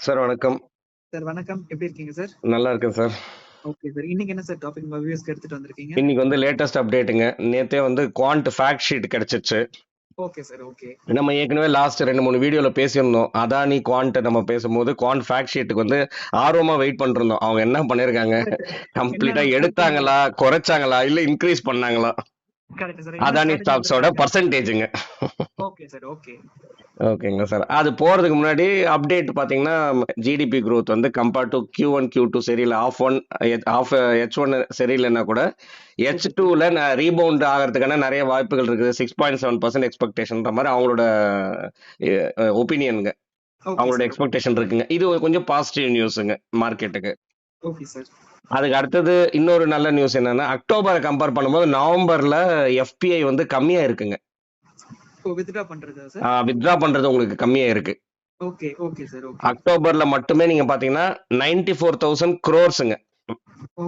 Sir வணக்கம். Sir வணக்கம். எப்படி இருக்கீங்க சார்? நல்லா இருக்கேன் சார். Okay sir. இன்னைக்கு என்ன சார் டாபிக் நம்ம வியூஸ்க்கு எடுத்துட்டு வந்திருக்கீங்க? இன்னைக்கு வந்து லேட்டஸ்ட் அப்டேட்டுங்க. நேத்தே வந்து குவாண்ட் ஃபேக்ட் ஷீட் கிடைச்சிச்சு. Okay sir. ஓகே. நம்ம ஏற்கனவே லாஸ்ட் 2-3 வீடியோல பேசியிருந்தோம். அதானி குவாண்ட் நம்ம பேசும்போது குவாண்ட் ஃபேக்ட் ஷீட்டுக்கு வந்து ஆர்வமா வெயிட் பண்ணிருந்தோம். அவங்க என்ன பண்ணிருக்காங்க, கம்ப்ளீட்டா எடுத்தாங்களா, குறைச்சாங்களா, இல்ல இன்க்ரீஸ் பண்ணாங்களா? Correct sir. அதானி ஸ்டாக்ஸோட பர்சன்டேஜுங்க. Okay sir. ஓகே. ஓகேங்க சார். அது போறதுக்கு முன்னாடி அப்டேட் பாத்தீங்கன்னா ஜிடிபி growth வந்து கம்பேர்ட் டு Q1 Q2 சரியில்லை, H1 சரியில்லைன்னா கூட H2ல ரீபவுண்ட் ஆகிறதுக்கான நிறைய வாய்ப்புகள் இருக்குது. 6.7% எக்ஸ்பெக்டேஷன்ற மாதிரி அவங்களோட ஒப்பீனியனுங்க, அவங்களோட எக்ஸ்பெக்டேஷன் இருக்குங்க. இது கொஞ்சம் பாசிட்டிவ் நியூஸுங்க மார்க்கெட்டுக்கு. Okay sir. அதுக்கு அடுத்தது இன்னொரு நல்ல நியூஸ் என்னன்னா, அக்டோபரை கம்பேர் பண்ணும்போது நவம்பர்ல எஃபிஐ வந்து கம்மியா இருக்குங்க. வித்ட்ரா பண்றதா சார்? வித்ட்ரா பண்றது உங்களுக்கு கம்மியா இருக்கு. ஓகே. Okay sir. ஓகே. அக்டோபர்ல மட்டுமே நீங்க பாத்தீங்கன்னா 94,000 crores-ங்க.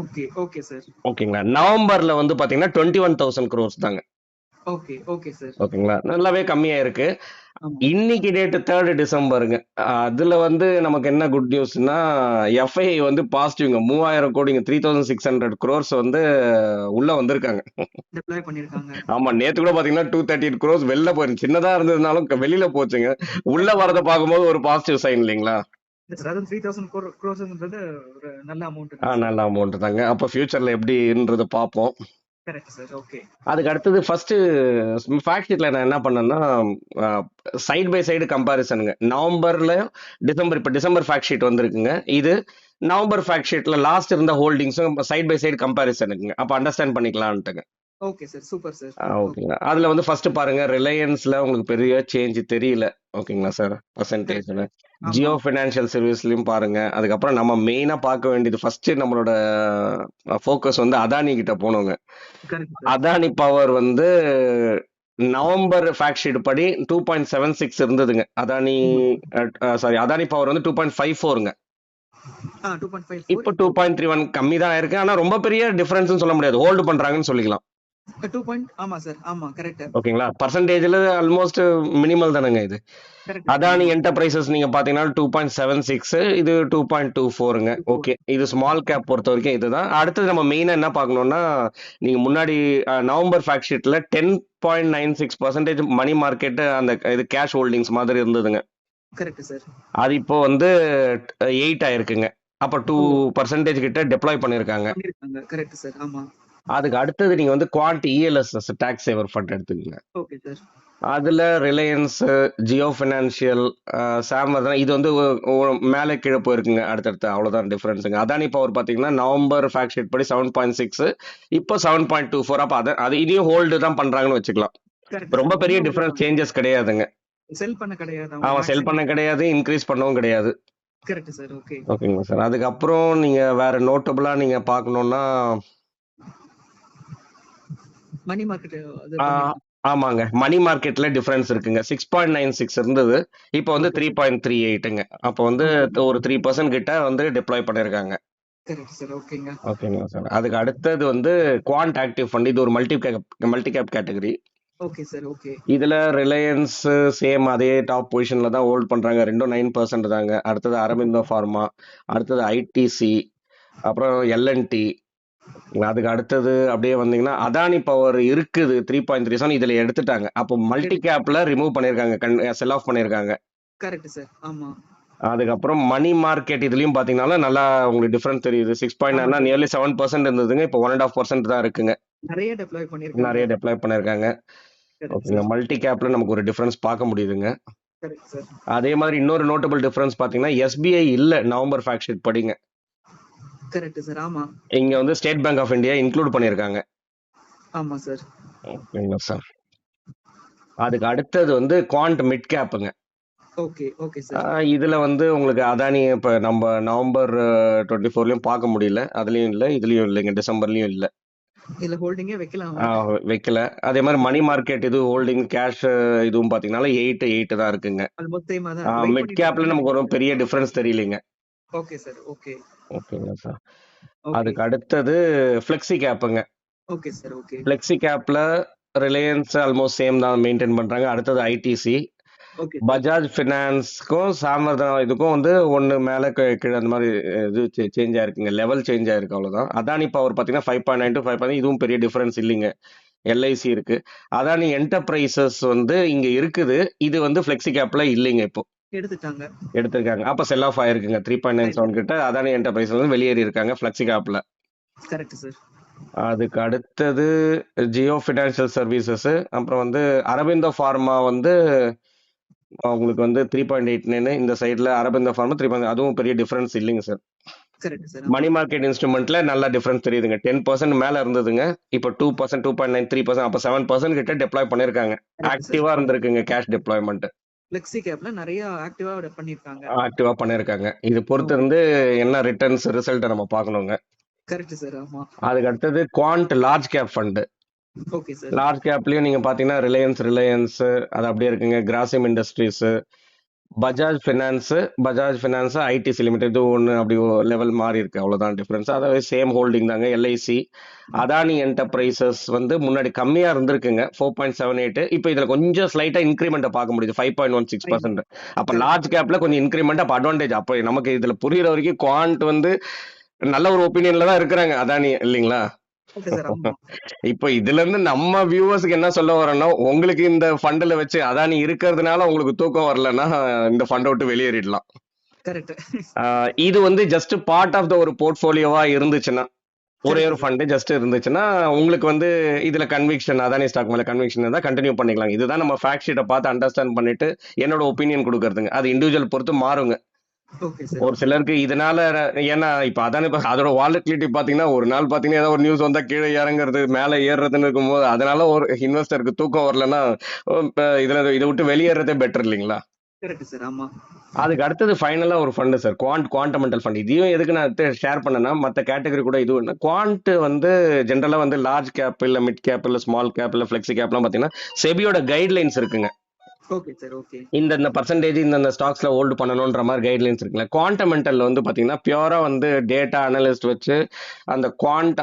ஓகே. Okay sir. ஓகேங்களா. நவம்பர்ல வந்து பாத்தீங்கன்னா 21,000 crores தாங்க. ஓகே. Okay sir. ஓகேங்களா. நல்லாவே கம்மியா இருக்கு. இன்னைக்கு டேட் 3rd டிசம்பருங்க. அதுல வந்து நமக்கு என்ன குட் நியூஸ்னா, எஃப்ஐ வந்து பாசிட்டிவ்ங்க. 3,000 கோடிங்க, 3,600 crores வந்து உள்ள வந்திருக்காங்க. டிப்ளாய் பண்ணிருக்காங்க. ஆமா, நேத்து கூட பாத்தீங்கன்னா 238 crores வெளில போயிருச்சு. சின்னதா இருந்ததுனாலும் வெளியில போச்சுங்க. உள்ள வரத பார்க்கும்போது ஒரு பாசிட்டிவ் சைன் இல்லைங்களா? 3,000 crores-ன்றது ஒரு நல்ல அமௌண்ட். நல்ல அமௌண்ட் தாங்க. அப்ப ஃபியூச்சர்ல எப்படின்றத பார்ப்போம். Correct sir. ஓகே. அதுக்கு அடுத்தது ஃபர்ஸ்ட் ஃபேக்ட் ஷீட்ல நான் என்ன பண்ணேன்னா, சைடு பை சைடு கம்பாரிசனுங்க. நவம்பர்ல டிசம்பர், இப்ப டிசம்பர் ஃபேக்ட் ஷீட் வந்திருக்குங்க. இது நவம்பர் ஃபேக்ட் ஷீட்ல லாஸ்ட் இருந்த ஹோல்டிங்ஸும் சைடு பை சைடு கம்பாரிசனுங்க. அப்ப அண்டர்ஸ்டாண்ட் பண்ணிக்கலாம்ட்டுங்க. Okay sir. Super sir. ஓகேங்களா. அதுல வந்து ஃபர்ஸ்ட் பாருங்க, ரிலையன்ஸ்ல உங்களுக்கு பெரிய சேஞ்ச் தெரியல. ஓகேங்களா சார், பர்சன்டேஜ்ல. ஜியோ பினான்சியல் சர்வீஸ்லயும் பாருங்க. அதுக்கப்புறம் நம்ம மெயினா பார்க்க வேண்டியது ஃபர்ஸ்ட் நம்மளோட ஃபோக்கஸ் வந்து அதானி கிட்ட போனோங்க. அதானி பவர் வந்து நவம்பர் ஃபேக்ட் ஷீட் படி 2.76 இருந்ததுங்க. அதானி பவர் வந்து 2.54ங்க. இப்போ 2.31 கம்மி தான் இருக்கு. ஆனா ரொம்ப பெரிய டிஃபரன்ஸ் சொல்ல முடியாது, ஹோல்டு பண்றாங்கன்னு சொல்லிக்கலாம். ஆமா சார். ஆமா, கரெக்ட். ஓகேங்களா. பர்சன்டேஜ்ல ஆல்மோஸ்ட் மினிமல் தானங்க இது. அதானி என்டர்பிரைசஸ் நீங்க பாத்தீங்கன்னா 2.76, இது 2.24ங்க. ஓகே, இது ஸ்மால் கேப் பொறுத்த வரைக்கும் இதுதான். அடுத்தது நம்ம மெயினா என்ன பார்க்கணும்னா, நீங்க முன்னாடி நவம்பர் ஃபேக்ட் ஷீட்ல 10.96% மணி மார்க்கெட் அந்த இது கேஷ் ஹோல்டிங்ஸ் மாதிரி இருந்ததுங்க. Correct sir. அது இப்போ வந்து 8 ஆயிருக்குங்க. அப்ப 2% கிட்ட டெப்ளாய் பண்ணிருக்காங்க. Correct sir. ஆமா. அதுக்கு அடுத்தது நீங்க வந்து குவாண்ட் இஎல்எஸ் டாக்ஸ் சேவர் ஃபண்ட் எடுத்துக்கங்க. Okay sir. அதுல ரிலையன்ஸ், ஜியோ பினான்சியல், சாமர்தான் இது வந்து மேலே கீழே போயிருக்குங்க அடுத்தடுத்து. அவ்வளவுதான் டிஃபரன்ஸுங்க. அதானி பவர் பாத்தீங்கன்னா நவம்பர் ஃபேக்ட் ஷீட் படி 7.6, இப்போ 7.24. அப்ப அது இதையும் ஹோல்டு தான் பண்றாங்கன்னு வச்சுக்கலாம். ரொம்ப பெரிய டிஃபரன்ஸ் சேஞ்சஸ் கிடையாதுங்க. செல் பண்ண கிடையாது. அவன் செல் பண்ண கிடையாது, இன்க்ரீஸ் பண்ணவும் கிடையாது. Correct sir. ஓகே. ஓகேங்களா சார். அதுக்கப்புறம் நீங்க வேற நோட்டபிளா நீங்க பார்க்கணும்னா, மணி மார்க்கெட். ஆமாங்க, மணி மார்க்கெட்ல டிஃபரன்ஸ் இருக்குங்க. 6.96 இருந்தது, இப்போ வந்து 3.38ங்க. அப்போ வந்து ஒரு 3% கிட்ட வந்து டிப்ளாய் பண்ணிருக்காங்க. ஓகேங்களா சார். அதுக்கு அடுத்தது வந்து குவாண்ட் ஆக்டிவ் ஃபண்ட். இது ஒரு multi cap category. Okay sir. Okay. இதுல ரிலையன்ஸ் சேம் அதே டாப் பொசிஷன்ல தான் ஹோல்ட் பண்றாங்க. ரெண்டும் 9% தாங்க. அடுத்தது அரவிந்தோ ஃபார்மா, அடுத்தது ஐடிசி, அப்புறம் எல்என்டி. அதுக்கு அடுத்தது அப்படியே வந்தீங்கன்னா அதானி பவர் இருக்குது 3.37, இதுல எடுத்துட்டாங்க. அப்போ மல்டி கேப்ல ரிமூவ் பண்ணிருக்காங்க, செல் ஆஃப் பண்ணிருக்காங்க. Correct sir. ஆமா. அதுக்கப்புறம் மணி மார்க்கெட் இதுலயும் பாத்தீங்கன்னா நல்லா உங்களுக்கு டிஃபரன்ஸ் தெரியுது. 6.9 நியர்லி 7% இருந்ததுங்க, இப்போ 1.5% தான் இருக்குங்க. நிறைய டெப்ளாய் பண்ணிருக்காங்க. ஓகேங்க. மல்டி கேப்ல நமக்கு ஒரு டிஃபரன்ஸ் பார்க்க முடியுதுங்க. அதே மாதிரி இன்னொரு நோட்டபிள் டிஃபரன்ஸ் பாத்தீங்கன்னா எஸ்பிஐ இல்ல நவம்பர் ஃபேக்ட் ஷீட் படிங்க. Correct sir. ஆமா. இங்க வந்து State Bank of India include பண்ணிருக்காங்க. ஆமா சார். ஓகேங்களா சார். அதுக்கு அடுத்தது வந்து குவாண்ட் மிட் கேப்புங்க. ஓகே. Okay sir. இதுல வந்து உங்களுக்கு அதானி இப்ப நம்ம நவம்பர் 24லயும் பார்க்க முடியல, அதுலயும் இல்ல, இதுலயும் இல்லைங்க, டிசம்பர்லயும் இல்ல. இல்ல ஹோல்டிங்கே வைக்கல. அதே மாதிரி மணி மார்க்கெட் இது ஹோல்டிங் கேஷ் இதுவும் பாத்தீங்கன்னா 8 தான் இருக்குங்க. மிட் கேப்ல நமக்கு ஒரு பெரிய டிஃபரன்ஸ் தெரியலங்க. Okay sir. ஓகே. ஓகேங்க சார். அதுக்கு அடுத்தது ஃபிளெக்ஸி கேப்புங்க. Okay sir. ஓகே. ஃபிளெக்ஸி கேப்ல ரிலையன்ஸ் ஆல்மோஸ்ட் சேம் தான் மெயின்டைன் பண்றாங்க. அடுத்தது ஐடிசி, ஓகே சார். பஜாஜ் ஃபினான்ஸ்க்கும் சாமர்தனா இதுக்கும் வந்து ஒன்று மேலே கீழே அந்த மாதிரி இது சேஞ்ச் ஆயிருக்குங்க, லெவல் சேஞ்ச் ஆயிருக்கு அவ்வளோதான். அதானி பவர் பார்த்தீங்கன்னா 5.9 to 5. இதுவும் பெரிய டிஃபரன்ஸ் இல்லைங்க. எல்ஐசி இருக்கு. அதானி என்டர்பிரைசஸ் வந்து இங்க இருக்குது. இது வந்து ஃபிளெக்ஸி கேப்ல இல்லைங்க இப்போ எடுத்துட்டாங்க. எடுத்திருக்காங்க. அப்ப செல் ஆஃப் ஆயிருக்குங்க 3.97 கிட்ட. அதானி என்டர்பிரைஸ் வந்து வெளியேறி இருக்காங்க ஃபிளெக்ஸி கேப்ல. Correct sir. அதுக்கு அடுத்தது ஜியோ ஃபினான்ஷியல் சர்வீசஸ், அப்புறம் வந்து அரபிந்தோ ஃபார்மா வந்து உங்களுக்கு வந்து 3.89. இந்த சைடுல அரபிந்தோ ஃபார்மா 3. அதுவும் பெரிய டிஃபரன்ஸ் இல்லைங்க sir. Correct sir. Money market இன்ஸ்ட்ருமெண்ட்ல நல்ல டிஃபரன்ஸ் தெரியுதுங்க. 10% மேல இருந்ததுங்க, இப்போ 2%, 2.9, 3%, அப்ப 7% கிட்ட டெப்ளாய் பண்ணிருக்காங்க. Correct sir. ஆக்டிவா இருந்திருக்குங்க கேஷ் டெப்ளாய்மெண்ட். ஃப்ளெக்ஸி கேப்ல நிறைய ஆக்டிவா பண்ணிருக்காங்க. ஆக்டிவா பண்ணிருக்காங்க. இது பொறுத்து இருந்து என்ன ரிட்டர்ன்ஸ் ரிசல்ட் நம்ம பார்க்கணுங்க. Correct sir. ஆமா. அதுக்கு அடுத்தது quant large cap fund. Okay sir. Large கேப்லயும் நீங்க பாத்தீங்கன்னா ரிலையன்ஸ் அது அப்படியே இருக்குங்க. Grasim industries, Bajaj finance, ITC limited, இது ஒன்று அப்படி லெவல் மாறி இருக்கு, அவ்வளவுதான் டிஃபரன்ஸ். அதாவது சேம் ஹோல்டிங் தாங்க. எல்ஐசி அதானி என்டர்பிரைசஸ் வந்து முன்னாடி கம்மியா இருந்திருக்குங்க 4.78. இப்போ இதுல கொஞ்சம் ஸ்லைட்டா இன்க்ரிமெண்ட் பார்க்க முடியுது 5.16%. அப்ப லார்ஜ் கேப்ல கொஞ்சம் இன்க்ரிமெண்ட், அப்ப அட்வான்டேஜ். அப்போ நமக்கு இதுல புரியுற வரைக்கும் குவாண்ட் வந்து நல்ல ஒரு ஒப்பீனியன்ல தான் இருக்கிறாங்க அதானி, இல்லைங்களா? Okay sir. ஆமா. இப்போ இதுல இருந்து நம்ம வியூவர்ஸ்க்கு என்ன சொல்ல வரோம்னா, உங்களுக்கு இந்த ஃபண்ட்ல வச்சு அதானி இருக்கிறதுனால உங்களுக்கு தூக்கம் வரலன்னா இந்த ஃபண்ட் விட்டு வெளியேறிடலாம். கரெக்ட். இது வந்து ஜஸ்ட் பார்ட் ஆஃப் த ஒரு போர்ட்ஃபோலியோவா இருந்துச்சுன்னா, ஒரே ஒரு Correct, ஃபண்ட் ஜஸ்ட் இருந்துச்சுன்னா, உங்களுக்கு வந்து இதுல கன்விக்ஷன், அதானி ஸ்டாக் மேல கன்விக்ஷன் இருந்தா கண்டினியூ பண்ணிக்கலாம். இதுதான் நம்ம ஃபேக்ட் ஷீட்டை பார்த்து அண்டர்ஸ்டாண்ட் பண்ணிட்டு என்னோட ஒப்பீனியன் கொடுக்கறதுங்க. அது இண்டிவிஜுவல் பொறுத்து மாறுங்க. Okay sir. ஒரு சிலருக்கு இதனால ஏன்னா இப்ப அதானி அதோட வாலட்டிலிட்டி பாத்தீங்கன்னா, ஒரு நாள் பாத்தீங்கன்னா ஏதாவது ஒரு நியூஸ் வந்தா கீழே இறங்குறது, மேல ஏறுறதுன்னு இருக்கும்போது அதனால ஒரு இன்வெஸ்டருக்கு தூக்கம் வரலன்னா இதுல இதை விட்டு வெளியேறதே பெட்டர், இல்லைங்களா? Correct sir. ஆமா. அதுக்கு அடுத்தது ஃபைனலா ஒரு ஃபண்ட் சார், குவாண்டமெண்டல் ஃபண்ட். இதையும் எதுக்கு நான் ஷேர் பண்ணேன்னா, மற்ற கேட்டகரி கூட இது ஒன்று. குவாண்ட் வந்து ஜென்ரலா வந்து லார்ஜ் கேப் இல்ல மிட் கேப் இல்ல ஸ்மால் கேப் இல்ல ஃபிளெக்ஸி கேப்லாம் பாத்தீங்கன்னா செபியோட கைட்லைன்ஸ் இருக்குங்க. Okay sir. ஓகே. இந்த பர்சன்டேஜ் இந்த ஸ்டாக்ஸ்ல ஹோல்டு பண்ணணும்ன்ற மாதிரி கைட்லைன்ஸ் இருக்குல்ல. குவாண்டமெண்டல் வந்து பாத்தீங்கன்னா பியூரா வந்து டேட்டா அனலிஸ்ட் வச்சு அந்த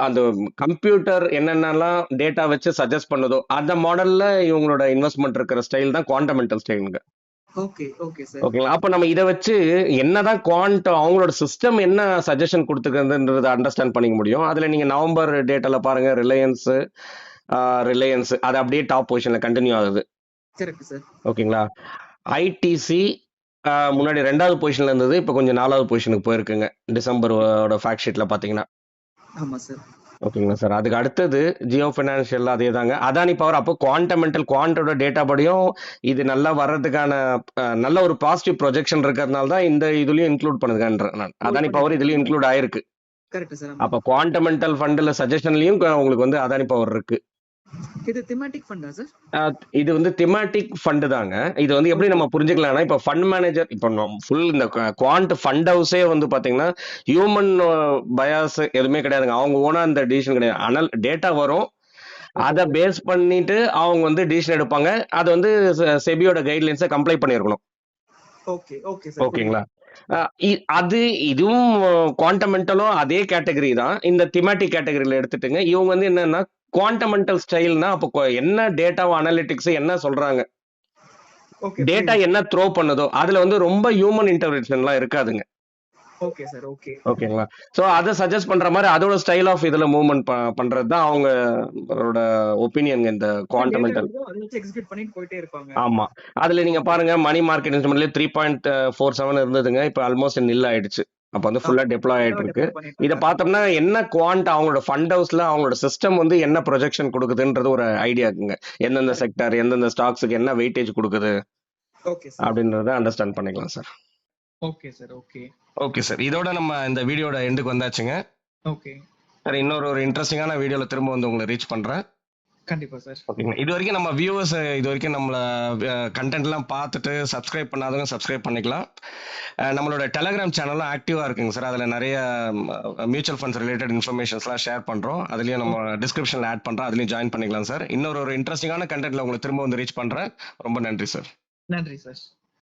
அந்த கம்ப்யூட்டர் என்னென்னலாம் டேட்டா வச்சு சஜஸ்ட் பண்ணுதோ அந்த மாடல்ல இவங்களோட இன்வெஸ்ட்மெண்ட் இருக்கிற ஸ்டைல் தான் குவாண்டமெண்டல் ஸ்டைலுங்க. ஓகே. Okay sir. ஓகேங்களா? அப்ப நம்ம இதை வச்சு என்னதான் அவங்களோட சிஸ்டம் என்ன சஜஷன் கொடுத்துக்கிறதுன்றதை அண்டர்ஸ்டாண்ட் பண்ணிக்க முடியும். அதுல நீங்க நவம்பர் டேட்டால பாருங்க, ரிலையன்ஸ் அது அப்படியே டாப் பொசிஷன்ல கண்டினியூ ஆகுது. Correct sir. ஓகேங்களா? ஐடிசி முன்னாடி 2வது பொசிஷன்ல இருந்தது, இப்போ கொஞ்சம் 4வது பொசிஷனுக்கு போயிருக்குங்க டிசம்பரோட ஃபேக்ட் ஷீட்ல பாத்தீங்கன்னா. ஆமா சார். ஓகேங்களா சார்? அதுக்கு அடுத்தது ஜியோ ஃபினான்ஷியல், அதே தாங்க. அதானி பவர் அப்போ குவாண்டோட டேட்டா படியும் இது நல்லா வர்றதுக்கான நல்ல ஒரு பாசிட்டிவ் ப்ரொஜெக்ஷன் இருக்கிறதுனால தான் இந்த இதுலயும் இன்க்ளூட் பண்ணுதுன்ற நான். அதானி பவர் இதுலயும் இன்க்ளூட் ஆயிருக்கு. Correct sir. அப்ப குவாண்டமெண்டல் ஃபண்ட்ல சஜஷன்லயும் உங்களுக்கு வந்து அதானி பவர் இருக்கு. இது திமேட்டிக் ஃபண்டா சார்? இது வந்து திமேட்டிக் ஃபண்ட் தாங்க. இது வந்து எப்படி நம்ம புரிஞ்சுக்கலாம்னா, இப்ப ஃபண்ட் மேனேஜர், இப்ப ஃபுல் இந்த குவாண்ட் ஃபண்ட் ஹவுஸே வந்து பாத்தீங்கன்னா ஹியூமன் பயாஸ் எதுவுமே கிடையாதுங்க. அவங்க ஓனா அந்த டிசிஷன் கிடையாது. ஆனால் டேட்டா வரும், அதை பேஸ் பண்ணிட்டு அவங்க வந்து டிசிஷன் எடுப்பாங்க. அது வந்து செபியோட கைட்லைன்ஸை கம்ப்ளை பண்ணிருக்கணும். ஓகே. Okay sir. ஓகேங்களா? இதுவும் குவாண்டமெண்டலும் அதே கேட்டகரி தான். இந்த திமேட்டிக் கேட்டகரியில எடுத்துட்டுங்க. இவங்க வந்து என்னன்னா குவாண்டமெண்டல் ஸ்டைல்னா, அப்போ என்ன டேட்டாவோ அனலிட்டிக்ஸ் என்ன சொல்றாங்க, டேட்டா என்ன த்ரோ பண்ணுதோ அதுல வந்து ரொம்ப ஹியூமன் இன்டர்வென்ஷன்லாம் இருக்காதுங்க. Okay sir. ஓகே. ஓகேங்களா? சோ அதை சஜஸ்ட் பண்ற மாதிரி அதோட ஸ்டைல் ஆஃப் இதுல மூவ்மெண்ட் பண்றது தான் அவங்களோட ஒப்பீனியன் இந்த குவாண்டமெண்டல். எக்ஸிக்யூட் பண்ணிட்டு போயிட்டே இருப்பாங்க. ஆமா. அதுல நீங்க பாருங்க, மணி மார்க்கெட் இன்ஸ்ட்ருமெண்ட்ல 3.47 இருந்ததுங்க, இப்ப ஆல்மோஸ்ட் நில் ஆயிடுச்சு. அப்ப வந்து ஃபுல்லா டெப்ளாய் ஆயிட்டு இருக்கு. இதை பார்த்தோம்னா என்ன குவாண்ட் அவங்களோட ஃபண்ட் ஹவுஸ்ல அவங்களோட சிஸ்டம் வந்து என்ன ப்ரொஜெக்ஷன் கொடுக்குதுன்றது ஒரு ஐடியா இருக்குங்க. எந்தெந்த செக்டர் எந்தெந்த ஸ்டாக்ஸுக்கு என்ன வெயிட்டேஜ் கொடுக்குது அப்படின்றத அண்டர்ஸ்டாண்ட் பண்ணிக்கலாம் sir. Okay sir. Okay. Okay sir, இதோட நம்ம இந்த வீடியோட எண்டுக்கு வந்தாச்சுங்க. ஓகே சார், இன்னொரு இன்ட்ரெஸ்டிங்கான வீடியோல திரும்ப வந்து உங்களை ரீச் பண்றேன். கண்டிப்பா சார். ஓகேங்க. இது வரைக்கும் நம்ம வியூவர்ஸ் இது வரைக்கும் நம்மள கண்டென்ட் எல்லாம் பார்த்துட்டு சப்ஸ்கிரைப் பண்ணாதவங்க சப்ஸ்கிரைப் பண்ணிக்கலாம். நம்மளோட டெலகிராம் சேனலும் ஆக்டிவா இருக்குங்க சார். அதுல நிறைய மியூச்சுவல் ஃபண்ட்ஸ் ரிலேட்டட் இன்ஃபர்மேஷன்ஸ்லாம் ஷேர் பண்றோம். அதுலயும் நம்ம டிஸ்கிரிப்ஷன்ல ஆட் பண்றோம், அதுலயும் ஜாயின் பண்ணிக்கலாம் சார். இன்னொரு இன்ட்ரெஸ்டிங்கான கண்டென்ட்ல உங்களை திரும்ப வந்து ரீச் பண்றேன். ரொம்ப நன்றி சார். நன்றி சார்.